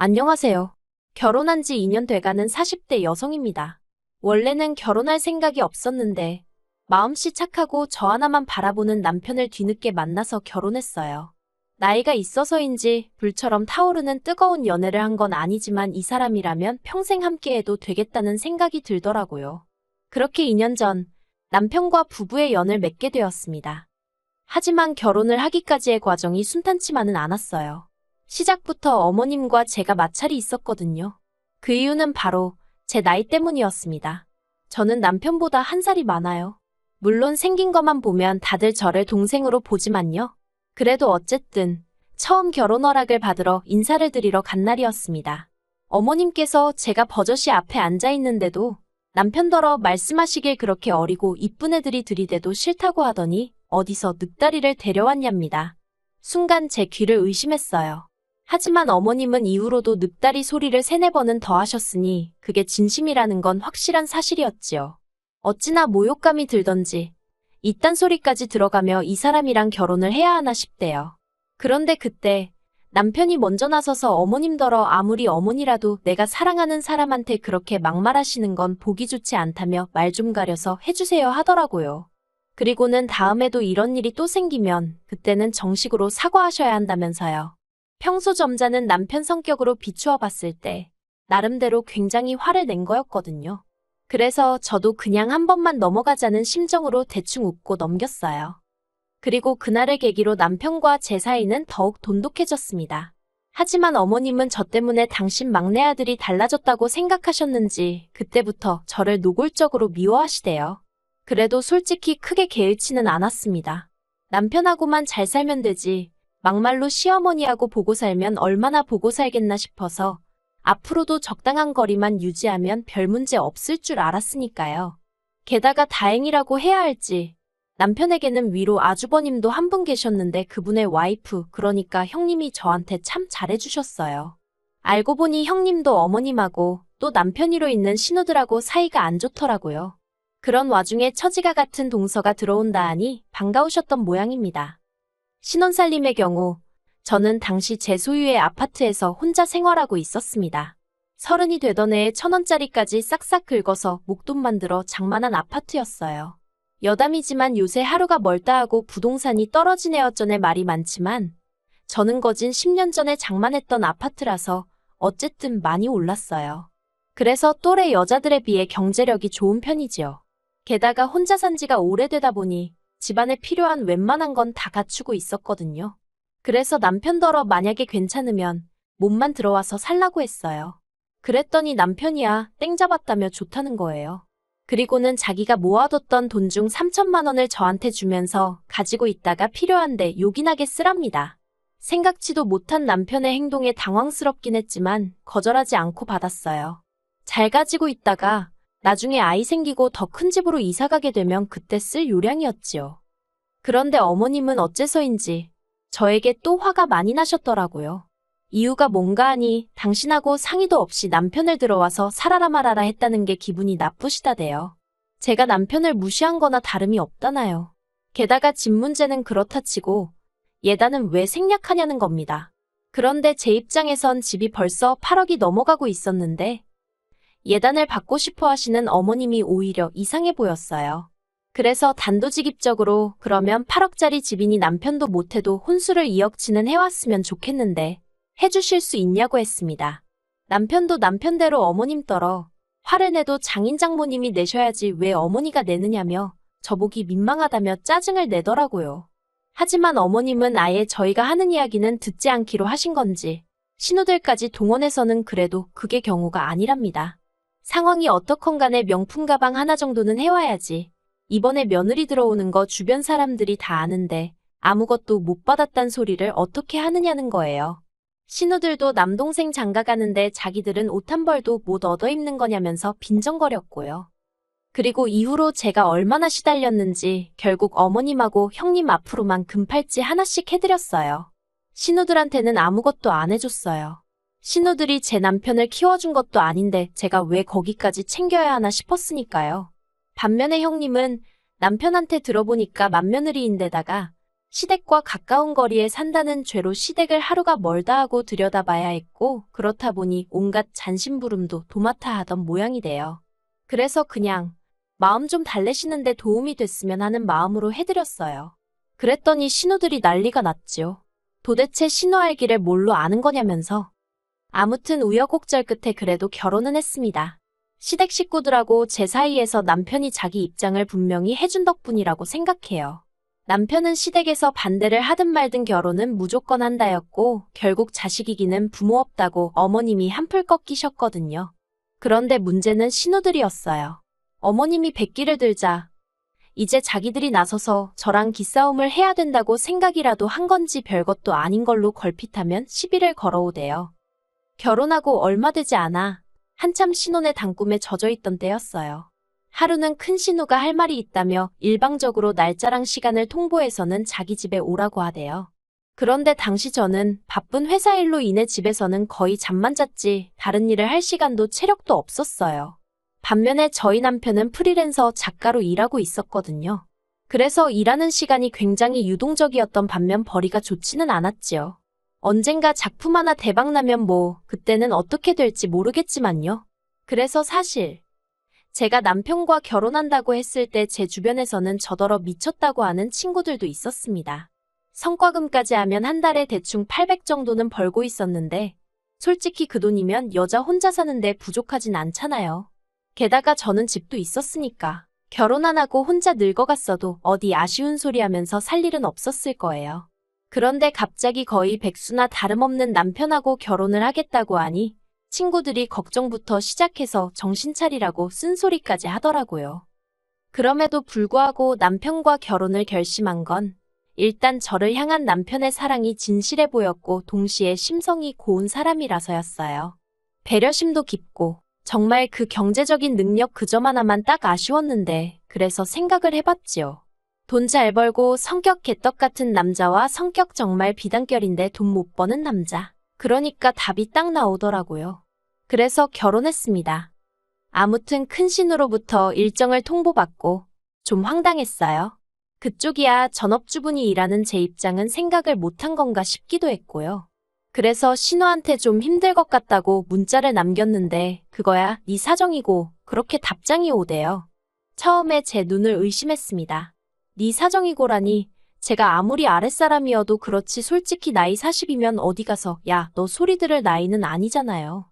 안녕하세요. 결혼한 지 2년 돼가는 40대 여성입니다. 원래는 결혼할 생각이 없었는데 마음씨 착하고 저 하나만 바라보는 남편을 뒤늦게 만나서 결혼했어요. 나이가 있어서인지 불처럼 타오르는 뜨거운 연애를 한 건 아니지만 이 사람이라면 평생 함께해도 되겠다는 생각이 들더라고요. 그렇게 2년 전 남편과 부부의 연을 맺게 되었습니다. 하지만 결혼을 하기까지의 과정이 순탄치만은 않았어요. 시작부터 어머님과 제가 마찰이 있었거든요. 그 이유는 바로 제 나이 때문이었습니다. 저는 남편보다 한 살이 많아요. 물론 생긴 것만 보면 다들 저를 동생으로 보지만요. 그래도 어쨌든 처음 결혼 허락을 받으러 인사를 드리러 간 날이었습니다. 어머님께서 제가 버젓이 앞에 앉아 있는데도 남편더러 말씀하시길 그렇게 어리고 이쁜 애들이 들이대도 싫다고 하더니 어디서 늑다리를 데려왔냐입니다. 순간 제 귀를 의심했어요. 하지만 어머님은 이후로도 늑다리 소리를 3-4번은 더 하셨으니 그게 진심이라는 건 확실한 사실이었지요. 어찌나 모욕감이 들던지 이딴 소리까지 들어가며 이 사람이랑 결혼을 해야 하나 싶대요. 그런데 그때 남편이 먼저 나서서 어머님더러 아무리 어머니라도 내가 사랑하는 사람한테 그렇게 막말하시는 건 보기 좋지 않다며 말 좀 가려서 해주세요 하더라고요. 그리고는 다음에도 이런 일이 또 생기면 그때는 정식으로 사과하셔야 한다면서요. 평소 점잖은 남편 성격으로 비추어 봤을 때 나름대로 굉장히 화를 낸 거였거든요. 그래서 저도 그냥 한 번만 넘어가자는 심정으로 대충 웃고 넘겼어요. 그리고 그날을 계기로 남편과 제 사이는 더욱 돈독해졌습니다. 하지만 어머님은 저 때문에 당신 막내 아들이 달라졌다고 생각하셨는지 그때부터 저를 노골적으로 미워하시대요. 그래도 솔직히 크게 개의치는 않았습니다. 남편하고만 잘 살면 되지 막말로 시어머니하고 보고 살면 얼마나 보고 살겠나 싶어서 앞으로도 적당한 거리만 유지하면 별 문제 없을 줄 알았으니까요. 게다가 다행이라고 해야 할지 남편에게는 위로 아주버님도 한 분 계셨는데 그분의 와이프 그러니까 형님이 저한테 참 잘해주셨어요. 알고 보니 형님도 어머님하고 또 남편이로 있는 신우들하고 사이가 안 좋더라고요. 그런 와중에 처지가 같은 동서가 들어온다 하니 반가우셨던 모양입니다. 신혼살림의 경우 저는 당시 제 소유의 아파트에서 혼자 생활하고 있었습니다. 30이 되던 해에 1,000원짜리까지 싹싹 긁어서 목돈 들어 장만한 아파트였어요. 여담이지만 요새 하루가 멀다 하고 부동산이 떨어지네 어쩌네 말이 많지만 저는 거진 10년 전에 장만했던 아파트라서 어쨌든 많이 올랐어요. 그래서 또래 여자들에 비해 경제력이 좋은 편이지요. 게다가 혼자 산 지가 오래되다 보니 집안에 필요한 웬만한 건 다 갖추고 있었거든요. 그래서 남편더러 만약에 괜찮으면 몸만 들어와서 살라고 했어요. 그랬더니 남편이야 땡 잡았다며 좋다는 거예요. 그리고는 자기가 모아뒀던 돈 중 3천만 원을 저한테 주면서 가지고 있다가 필요한데 요긴하게 쓰랍니다. 생각지도 못한 남편의 행동에 당황스럽긴 했지만 거절하지 않고 받았어요. 잘 가지고 있다가 나중에 아이 생기고 더 큰 집으로 이사가게 되면 그때 쓸 요량이었지요. 그런데 어머님은 어째서인지 저에게 또 화가 많이 나셨더라고요. 이유가 뭔가 하니 당신하고 상의도 없이 남편을 들어와서 살아라 말아라 했다는 게 기분이 나쁘시다대요. 제가 남편을 무시한 거나 다름이 없다나요. 게다가 집 문제는 그렇다 치고 예단은 왜 생략하냐는 겁니다. 그런데 제 입장에선 집이 벌써 8억이 넘어가고 있었는데 예단을 받고 싶어 하시는 어머님이 오히려 이상해 보였어요. 그래서 단도직입적으로 그러면 8억짜리 집이니 남편도 못해도 혼수를 2억치는 해왔으면 좋겠는데 해주실 수 있냐고 했습니다. 남편도 남편대로 어머님 떨어 화를 내도 장인 장모님이 내셔야지 왜 어머니가 내느냐며 저보기 민망하다며 짜증을 내더라고요. 하지만 어머님은 아예 저희가 하는 이야기는 듣지 않기로 하신 건지 신우들까지 동원해서는 그래도 그게 경우가 아니랍니다. 상황이 어떻건 간에 명품 가방 하나 정도는 해와야지. 이번에 며느리 들어오는 거 주변 사람들이 다 아는데 아무것도 못 받았단 소리를 어떻게 하느냐는 거예요. 신우들도 남동생 장가 가는데 자기들은 옷 한 벌도 못 얻어 입는 거냐면서 빈정거렸고요. 그리고 이후로 제가 얼마나 시달렸는지 결국 어머님하고 형님 앞으로만 금팔찌 하나씩 해드렸어요. 신우들한테는 아무것도 안 해줬어요. 신우들이 제 남편을 키워준 것도 아닌데 제가 왜 거기까지 챙겨야 하나 싶었으니까요. 반면에 형님은 남편한테 들어보니까 맏며느리인데다가 시댁과 가까운 거리에 산다는 죄로 시댁을 하루가 멀다 하고 들여다봐야 했고, 그렇다 보니 온갖 잔심부름도 도맡아 하던 모양이 돼요. 그래서 그냥 마음 좀 달래시는데 도움이 됐으면 하는 마음으로 해드렸어요. 그랬더니 신우들이 난리가 났지요. 도대체 신우 알기를 뭘로 아는 거냐면서. 아무튼 우여곡절 끝에 그래도 결혼은 했습니다. 시댁 식구들하고 제 사이에서 남편이 자기 입장을 분명히 해준 덕분이라고 생각해요. 남편은 시댁에서 반대를 하든 말든 결혼은 무조건 한다였고, 결국 자식이기는 부모 없다고 어머님이 한풀 꺾이셨거든요. 그런데 문제는 신우들이었어요. 어머님이 백기를 들자 이제 자기들이 나서서 저랑 기싸움을 해야 된다고 생각이라도 한 건지 별것도 아닌 걸로 걸핏하면 시비를 걸어오대요. 결혼하고 얼마 되지 않아 한참 신혼의 단꿈에 젖어있던 때였어요. 하루는 큰 신우가 할 말이 있다며 일방적으로 날짜랑 시간을 통보해서는 자기 집에 오라고 하대요. 그런데 당시 저는 바쁜 회사 일로 인해 집에서는 거의 잠만 잤지 다른 일을 할 시간도 체력도 없었어요. 반면에 저희 남편은 프리랜서 작가로 일하고 있었거든요. 그래서 일하는 시간이 굉장히 유동적이었던 반면 벌이가 좋지는 않았지요. 언젠가 작품 하나 대박나면 뭐 그때는 어떻게 될지 모르겠지만요. 그래서 사실 제가 남편과 결혼한다고 했을 때 제 주변에서는 저더러 미쳤다고 하는 친구들도 있었습니다. 성과금까지 하면 한 달에 대충 800 정도는 벌고 있었는데 솔직히 그 돈이면 여자 혼자 사는데 부족하진 않잖아요. 게다가 저는 집도 있었으니까 결혼 안 하고 혼자 늙어갔어도 어디 아쉬운 소리 하면서 살 일은 없었을 거예요. 그런데 갑자기 거의 백수나 다름없는 남편하고 결혼을 하겠다고 하니 친구들이 걱정부터 시작해서 정신 차리라고 쓴소리까지 하더라고요. 그럼에도 불구하고 남편과 결혼을 결심한 건 일단 저를 향한 남편의 사랑이 진실해 보였고 동시에 심성이 고운 사람이라서였어요. 배려심도 깊고 정말 그 경제적인 능력 그 점 하나만 딱 아쉬웠는데 그래서 생각을 해봤지요. 돈 잘 벌고 성격 개떡 같은 남자와 성격 정말 비단결인데 돈 못 버는 남자. 그러니까 답이 딱 나오더라고요. 그래서 결혼했습니다. 아무튼 큰 신우로부터 일정을 통보받고 좀 황당했어요. 그쪽이야 전업주분이 일하는 제 입장은 생각을 못한 건가 싶기도 했고요. 그래서 신우한테 좀 힘들 것 같다고 문자를 남겼는데 그거야 네 사정이고 그렇게 답장이 오대요. 처음에 제 눈을 의심했습니다. 네 사정이고라니 제가 아무리 아랫사람이어도 그렇지 솔직히 나이 40이면 어디 가서 야, 너 소리 들을 나이는 아니잖아요.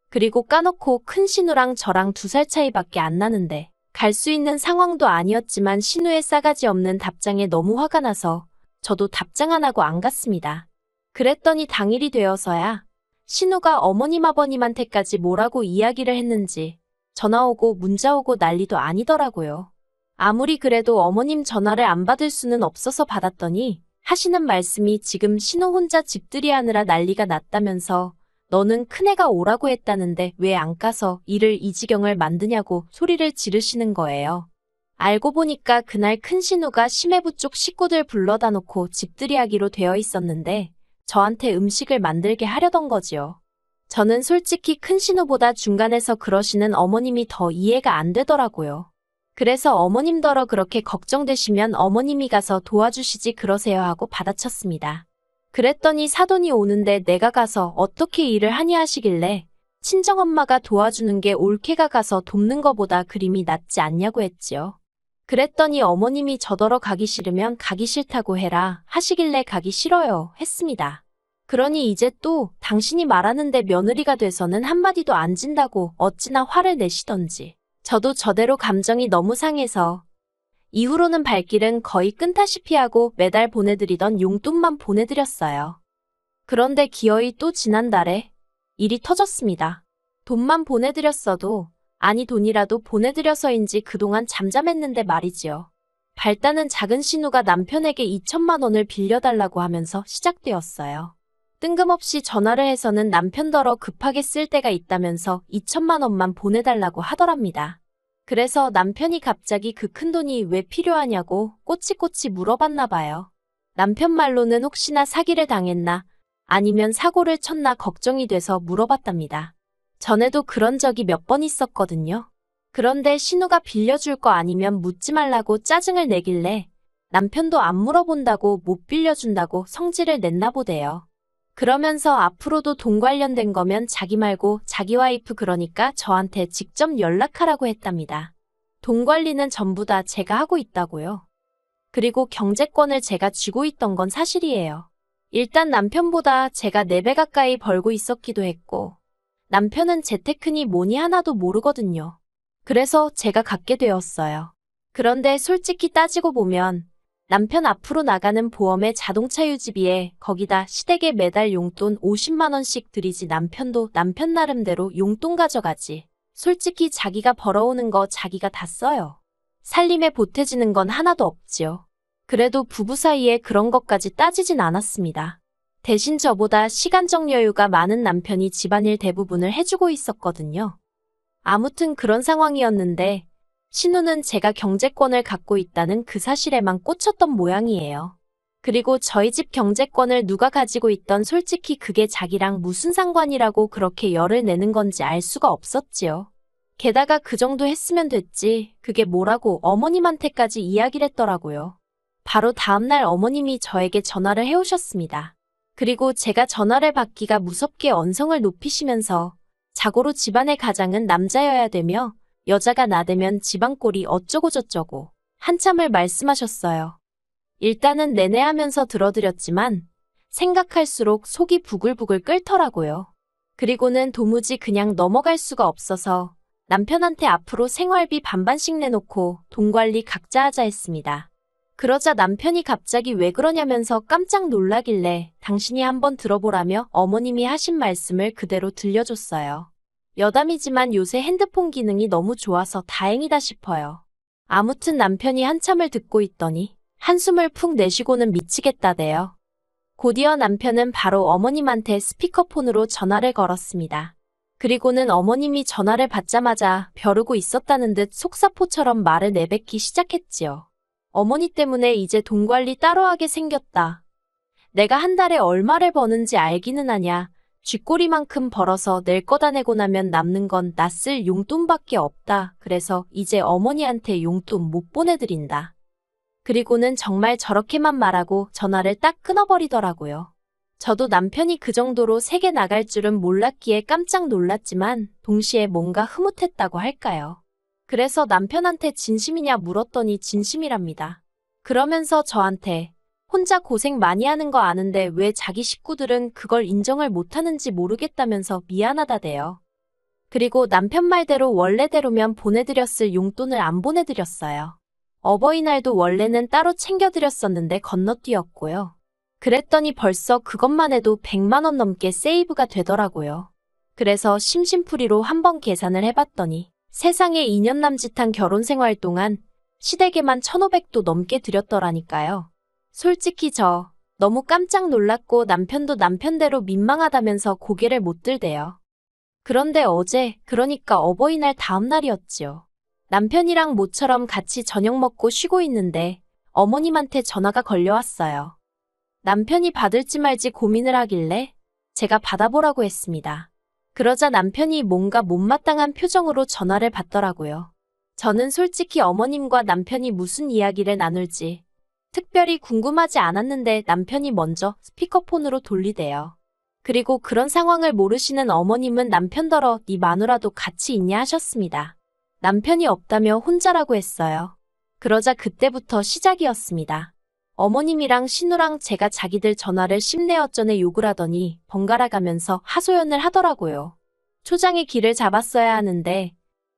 그리고 까놓고 큰 신우랑 저랑 2살 차이밖에 안 나는데 갈 수 있는 상황도 아니었지만 신우의 싸가지 없는 답장에 너무 화가 나서 저도 답장 안 하고 안 갔습니다. 그랬더니 당일이 되어서야 신우가 어머님 아버님한테까지 뭐라고 이야기를 했는지 전화 오고 문자 오고 난리도 아니더라고요. 아무리 그래도 어머님 전화를 안 받을 수는 없어서 받았더니 하시는 말씀이 지금 신우 혼자 집들이 하느라 난리가 났다면서 너는 큰애가 오라고 했다는데 왜 안 가서 일을 이 지경을 만드냐고 소리를 지르시는 거예요. 알고 보니까 그날 큰 신우가 심해부 쪽 식구들 불러다 놓고 집들이 하기로 되어 있었는데 저한테 음식을 만들게 하려던 거지요. 저는 솔직히 큰 신우보다 중간에서 그러시는 어머님이 더 이해가 안 되더라고요. 그래서 어머님더러 그렇게 걱정되시면 어머님이 가서 도와주시지 그러세요 하고 받아쳤습니다. 그랬더니 사돈이 오는데 내가 가서 어떻게 일을 하니 하시길래 친정엄마가 도와주는 게 올케가 가서 돕는 거보다 그림이 낫지 않냐고 했지요. 그랬더니 어머님이 저더러 가기 싫으면 가기 싫다고 해라 하시길래 가기 싫어요 했습니다. 그러니 이제 또 당신이 말하는데 며느리가 돼서는 한마디도 안 진다고 어찌나 화를 내시던지 저도 저대로 감정이 너무 상해서 이후로는 발길은 거의 끊다시피 하고 매달 보내드리던 용돈만 보내드렸어요. 그런데 기어이 또 지난달에 일이 터졌습니다. 돈만 보내드렸어도 아니 돈이라도 보내드려서인지 그동안 잠잠했는데 말이지요. 발단은 작은 신우가 남편에게 2천만 원을 빌려달라고 하면서 시작되었어요. 뜬금없이 전화를 해서는 남편더러 급하게 쓸 때가 있다면서 2천만 원만 보내달라고 하더랍니다. 그래서 남편이 갑자기 그 큰돈이 왜 필요하냐고 꼬치꼬치 물어봤나 봐요. 남편 말로는 혹시나 사기를 당했나 아니면 사고를 쳤나 걱정이 돼서 물어봤답니다. 전에도 그런 적이 몇 번 있었거든요. 그런데 신우가 빌려줄 거 아니면 묻지 말라고 짜증을 내길래 남편도 안 물어본다고 못 빌려준다고 성질을 냈나 보대요. 그러면서 앞으로도 돈 관련된 거면 자기 말고 자기 와이프 그러니까 저한테 직접 연락하라고 했답니다. 돈 관리는 전부 다 제가 하고 있다고요. 그리고 경제권을 제가 쥐고 있던 건 사실이에요. 일단 남편보다 제가 4배 가까이 벌고 있었기도 했고 남편은 재테크니 뭐니 하나도 모르거든요. 그래서 제가 갖게 되었어요. 그런데 솔직히 따지고 보면 남편 앞으로 나가는 보험에 자동차 유지비에 거기다 시댁에 매달 용돈 50만 원씩 들이지 남편도 남편 나름대로 용돈 가져가지. 솔직히 자기가 벌어오는 거 자기가 다 써요. 살림에 보태지는 건 하나도 없지요. 그래도 부부 사이에 그런 것까지 따지진 않았습니다. 대신 저보다 시간적 여유가 많은 남편이 집안일 대부분을 해주고 있었거든요. 아무튼 그런 상황이었는데 신우는 제가 경제권을 갖고 있다는 그 사실에만 꽂혔던 모양이에요. 그리고 저희 집 경제권을 누가 가지고 있던 솔직히 그게 자기랑 무슨 상관이라고 그렇게 열을 내는 건지 알 수가 없었지요. 게다가 그 정도 했으면 됐지 그게 뭐라고 어머님한테까지 이야기를 했더라고요. 바로 다음날 어머님이 저에게 전화를 해오셨습니다. 그리고 제가 전화를 받기가 무섭게 언성을 높이시면서 자고로 집안의 가장은 남자여야 되며 여자가 나대면 집안꼴이 어쩌고저쩌고 한참을 말씀하셨어요. 일단은 내내 하면서 들어드렸지만 생각할수록 속이 부글부글 끓더라고요. 그리고는 도무지 그냥 넘어갈 수가 없어서 남편한테 앞으로 생활비 반반씩 내놓고 돈 관리 각자 하자 했습니다. 그러자 남편이 갑자기 왜 그러냐면서 깜짝 놀라길래 당신이 한번 들어보라며 어머님이 하신 말씀을 그대로 들려줬어요. 여담이지만 요새 핸드폰 기능이 너무 좋아서 다행이다 싶어요. 아무튼 남편이 한참을 듣고 있더니 한숨을 푹 내쉬고는 미치겠다대요. 곧이어 남편은 바로 어머님한테 스피커폰으로 전화를 걸었습니다. 그리고는 어머님이 전화를 받자마자 벼르고 있었다는 듯 속사포처럼 말을 내뱉기 시작했지요. 어머니 때문에 이제 돈 관리 따로 하게 생겼다. 내가 한 달에 얼마를 버는지 알기는 하냐. 쥐꼬리만큼 벌어서 낼 거다 내고 나면 남는 건 나 쓸 용돈밖에 없다. 그래서 이제 어머니한테 용돈 못 보내드린다. 그리고는 정말 저렇게만 말하고 전화를 딱 끊어버리더라고요. 저도 남편이 그 정도로 세게 나갈 줄은 몰랐기에 깜짝 놀랐지만 동시에 뭔가 흐뭇했다고 할까요. 그래서 남편한테 진심이냐 물었더니 진심이랍니다. 그러면서 저한테 혼자 고생 많이 하는 거 아는데 왜 자기 식구들은 그걸 인정을 못하는지 모르겠다면서 미안하다대요. 그리고 남편 말대로 원래대로면 보내드렸을 용돈을 안 보내드렸어요. 어버이날도 원래는 따로 챙겨드렸었는데 건너뛰었고요. 그랬더니 벌써 그것만 해도 100만 원 넘게 세이브가 되더라고요. 그래서 심심풀이로 한번 계산을 해봤더니 세상에 2년 남짓한 결혼 생활 동안 시댁에만 1,500도 넘게 드렸더라니까요. 솔직히 저 너무 깜짝 놀랐고 남편도 남편대로 민망하다면서 고개를 못 들대요. 그런데 어제 그러니까 어버이날 다음 날이었지요. 남편이랑 모처럼 같이 저녁 먹고 쉬고 있는데 어머님한테 전화가 걸려왔어요. 남편이 받을지 말지 고민을 하길래 제가 받아보라고 했습니다. 그러자 남편이 뭔가 못마땅한 표정으로 전화를 받더라고요. 저는 솔직히 어머님과 남편이 무슨 이야기를 나눌지 특별히 궁금하지 않았는데 남편이 먼저 스피커폰으로 돌리대요. 그리고 그런 상황을 모르시는 어머님은 남편더러 네 마누라도 같이 있냐 하셨습니다. 남편이 없다며 혼자라고 했어요. 그러자 그때부터 시작이었습니다. 어머님이랑 신우랑 제가 자기들 전화를 10내 어전에 욕을 하더니 번갈아 가면서 하소연을 하더라고요. 초장의 길을 잡았어야 하는데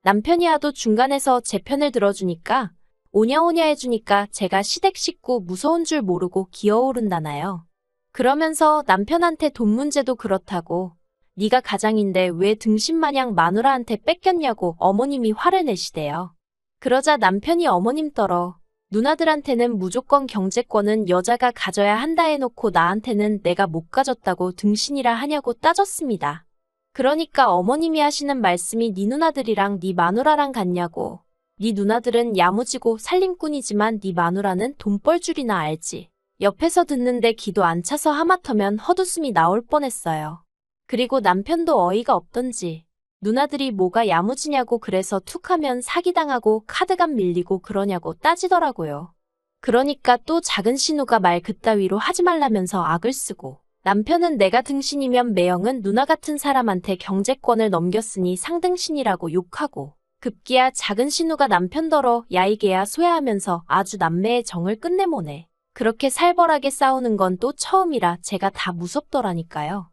남편이 하도 중간에서 제 편을 들어주니까 오냐오냐 해주니까 제가 시댁 식구 무서운 줄 모르고 기어오른다나요. 그러면서 남편한테 돈 문제도 그렇다고 네가 가장인데 왜 등신마냥 마누라한테 뺏겼냐고 어머님이 화를 내시대요. 그러자 남편이 어머님 떨어 누나들한테는 무조건 경제권은 여자가 가져야 한다 해놓고 나한테는 내가 못 가졌다고 등신이라 하냐고 따졌습니다. 그러니까 어머님이 하시는 말씀이 네 누나들이랑 네 마누라랑 같냐고. 네 누나들은 야무지고 살림꾼이지만 네 마누라는 돈 벌 줄이나 알지. 옆에서 듣는데 기도 안 차서 하마터면 헛웃음이 나올 뻔했어요. 그리고 남편도 어이가 없던지 누나들이 뭐가 야무지냐고 그래서 툭하면 사기당하고 카드값 밀리고 그러냐고 따지더라고요. 그러니까 또 작은 신우가 말 그따위로 하지 말라면서 악을 쓰고, 남편은 내가 등신이면 매형은 누나 같은 사람한테 경제권을 넘겼으니 상등신이라고 욕하고, 급기야 작은 신우가 남편더러 야이개야 소야하면서 아주 남매의 정을 끝내모네. 그렇게 살벌하게 싸우는 건 또 처음이라 제가 다 무섭더라니까요.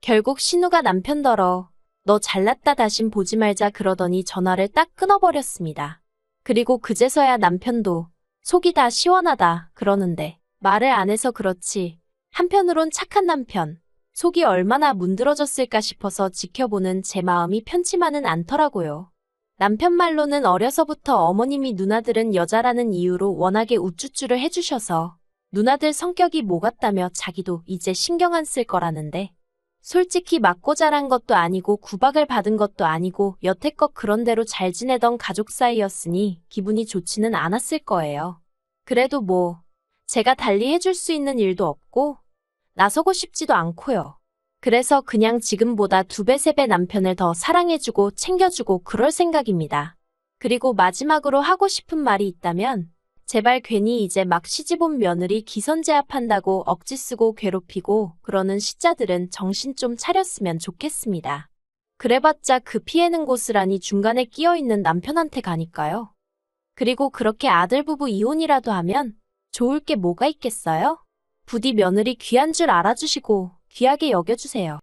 결국 신우가 남편더러 너 잘났다 다신 보지 말자 그러더니 전화를 딱 끊어버렸습니다. 그리고 그제서야 남편도 속이 다 시원하다 그러는데 말을 안 해서 그렇지. 한편으론 착한 남편, 속이 얼마나 문드러졌을까 싶어서 지켜보는 제 마음이 편치만은 않더라고요. 남편 말로는 어려서부터 어머님이 누나들은 여자라는 이유로 워낙에 우쭈쭈를 해주셔서 누나들 성격이 뭐 같다며 자기도 이제 신경 안 쓸 거라는데 솔직히 맞고 자란 것도 아니고 구박을 받은 것도 아니고 여태껏 그런 대로 잘 지내던 가족 사이였으니 기분이 좋지는 않았을 거예요. 그래도 뭐 제가 달리 해줄 수 있는 일도 없고 나서고 싶지도 않고요. 그래서 그냥 지금보다 2배, 3배 남편을 더 사랑해주고 챙겨주고 그럴 생각입니다. 그리고 마지막으로 하고 싶은 말이 있다면 제발 괜히 이제 막 시집온 며느리 기선제압한다고 억지 쓰고 괴롭히고 그러는 시자들은 정신 좀 차렸으면 좋겠습니다. 그래봤자 그 피해는 고스란히 중간에 끼어있는 남편한테 가니까요. 그리고 그렇게 아들 부부 이혼이라도 하면 좋을 게 뭐가 있겠어요? 부디 며느리 귀한 줄 알아주시고 귀하게 여겨주세요.